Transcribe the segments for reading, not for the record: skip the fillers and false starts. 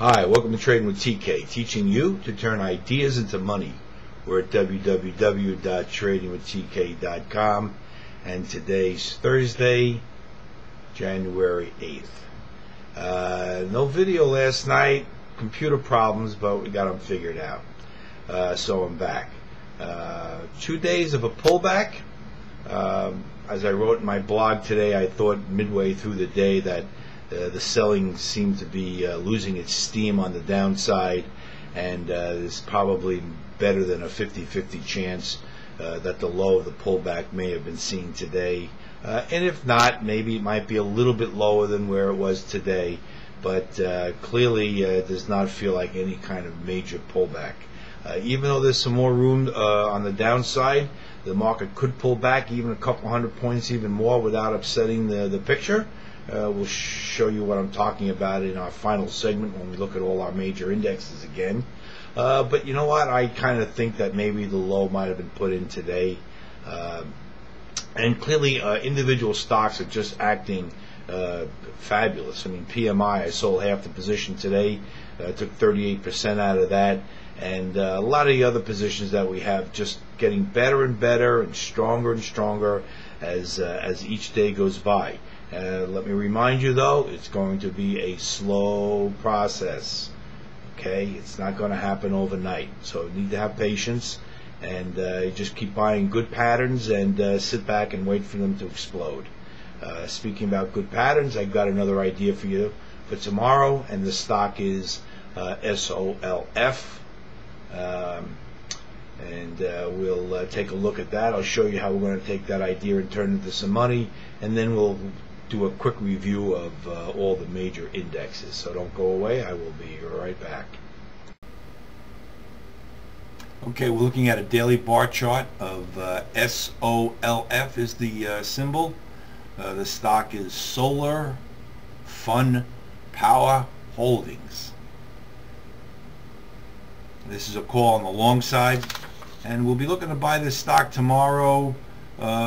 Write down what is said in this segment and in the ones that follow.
Hi, welcome to Trading with TK, teaching you to turn ideas into money. We're at www.tradingwithtk.com, and today's Thursday, January 8th. No video last night, computer problems, but we got them figured out. So I'm back. 2 days of a pullback. As I wrote in my blog today, I thought midway through the day that the selling seemed to be losing its steam on the downside, and there's probably better than a 50-50 chance that the low of the pullback may have been seen today. And if not, maybe it might be a little bit lower than where it was today, but clearly does not feel like any kind of major pullback. Even though there's some more room on the downside, the market could pull back even a couple hundred points even more without upsetting the picture. We'll show you what I'm talking about in our final segment when we look at all our major indexes again. But you know what? I kind of think that maybe the low might have been put in today. And clearly individual stocks are just acting fabulous. I mean, PMI, I sold half the position today. Took 38% out of that. And a lot of the other positions that we have just getting better and better and stronger as each day goes by. Let me remind you, though, it's going to be a slow process. Okay, it's not going to happen overnight, so you need to have patience, and you just keep buying good patterns and sit back and wait for them to explode. Speaking about good patterns, I've got another idea for you for tomorrow, and the stock is SOLF. We'll take a look at that. I'll show you how we're going to take that idea and turn it into some money, and then we'll do a quick review of all the major indexes. So don't go away. I will be right back. Okay, we're looking at a daily bar chart of SOLF is the symbol. The stock is Solar Fun Power Holdings. This is a call on the long side, and we'll be looking to buy this stock tomorrow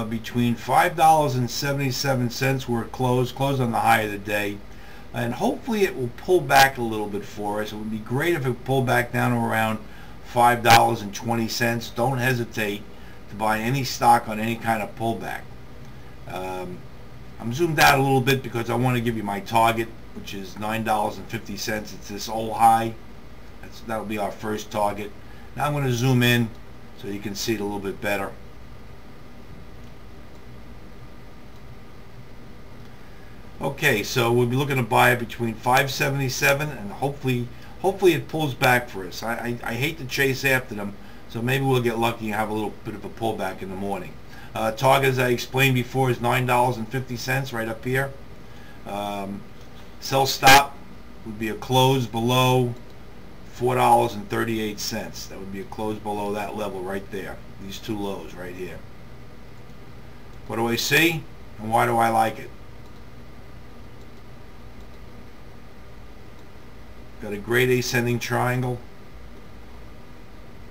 between $5.77 where it closed on the high of the day, and hopefully it will pull back a little bit for us. It would be great if it pulled back down to around $5.20. Don't hesitate to buy any stock on any kind of pullback. I'm zoomed out a little bit because I want to give you my target, which is $9.50. It's this old high. That'll be our first target. Now I'm going to zoom in so you can see it a little bit better. Okay, so we'll be looking to buy it between $5.77 and hopefully it pulls back for us. I hate to chase after them, so maybe we'll get lucky and have a little bit of a pullback in the morning. Target, as I explained before, is $9.50 right up here. Sell stop would be a close below $4.38. That would be a close below that level right there. These two lows right here. What do I see, and why do I like it? Got a great ascending triangle.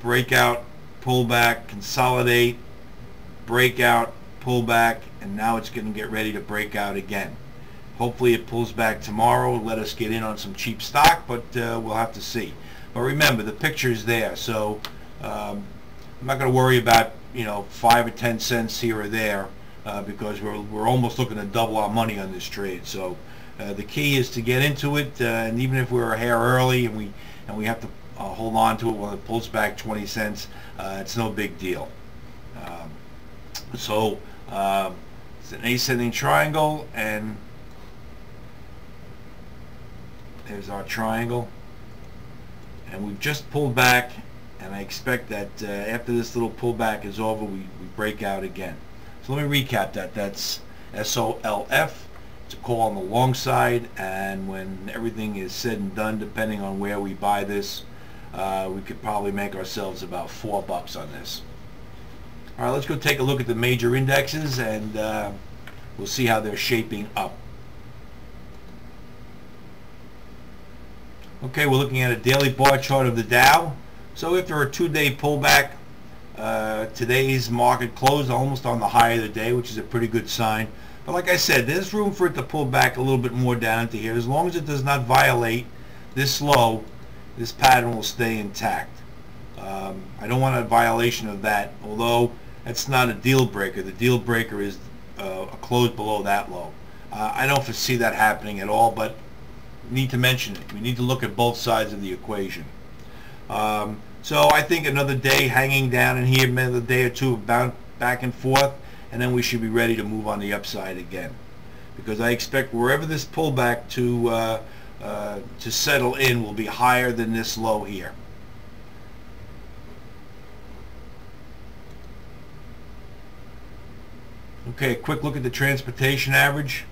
Breakout, pullback, consolidate, breakout, pullback, and now it's going to get ready to break out again. Hopefully it pulls back tomorrow. Let us get in on some cheap stock, but we'll have to see. But remember, the picture is there, so I'm not going to worry about 5 or 10 cents here or there because we're almost looking to double our money on this trade. So the key is to get into it, and even if we're a hair early and we have to hold on to it when it pulls back 20 cents, it's no big deal. It's an ascending triangle, and there's our triangle. And we've just pulled back, and I expect that after this little pullback is over, we break out again. So let me recap that. That's SOLF. It's a call on the long side, and when everything is said and done, depending on where we buy this, we could probably make ourselves about $4 on this. All right, let's go take a look at the major indexes, and we'll see how they're shaping up. Okay, we're looking at a daily bar chart of the Dow. So after a 2-day pullback, today's market closed almost on the high of the day, which is a pretty good sign. But like I said, there's room for it to pull back a little bit more down to here, as long as it does not violate this low, this pattern will stay intact. I don't want a violation of that, although that's not a deal breaker. The deal breaker is a close below that low. I don't foresee that happening at all, but we need to mention it. We need to look at both sides of the equation. So I think another day hanging down in here, another day or two of bounce back and forth, and then we should be ready to move on the upside again. Because I expect wherever this pullback to settle in will be higher than this low here. Okay, quick look at the transportation average.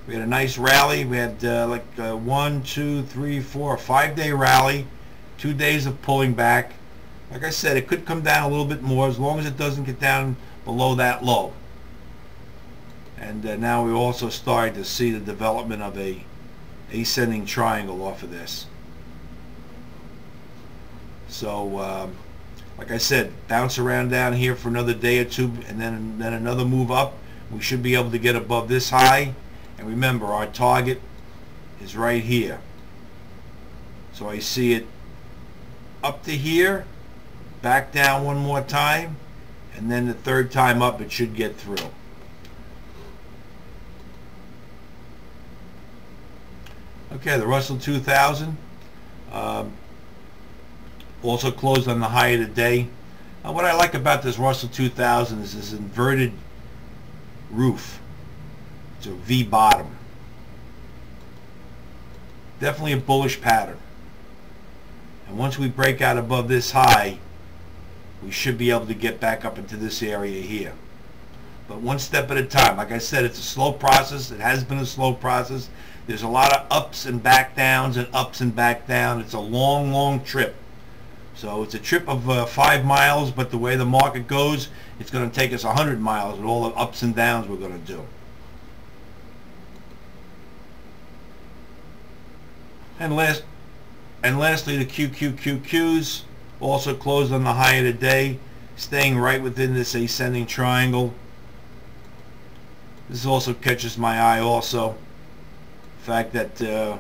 We had a nice rally. We had like 1, 2, 3, 4, a 5-day rally, 2 days of pulling back. Like I said, it could come down a little bit more as long as it doesn't get down below that low. And now we're also starting to see the development of a ascending triangle off of this. So, like I said, bounce around down here for another day or two, and then another move up. We should be able to get above this high. And remember, our target is right here. So I see it up to here, back down one more time, and then the third time up it should get through. Okay, the Russell 2000 also closed on the high of the day. What I like about this Russell 2000 is this inverted roof. It's a V bottom. Definitely a bullish pattern. And once we break out above this high, we should be able to get back up into this area here. But one step at a time. Like I said, it's a slow process. It has been a slow process. There's a lot of ups and back downs and ups and back down. It's a long, long trip. So it's a trip of 5 miles, but the way the market goes, it's going to take us 100 miles with all the ups and downs we're going to do. And lastly, the QQQQs also closed on the high of the day, staying right within this ascending triangle. This also catches my eye also. The fact that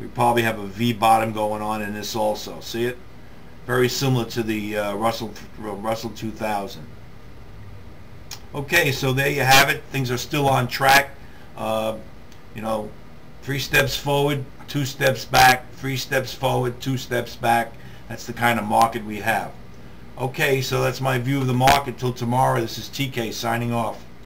we probably have a V bottom going on in this also. See it? Very similar to the Russell 2000. Okay, so there you have it. Things are still on track. You know, 3 steps forward, 2 steps back, 3 steps forward, 2 steps back. That's the kind of market we have. Okay, so that's my view of the market. Till tomorrow, this is TK signing off.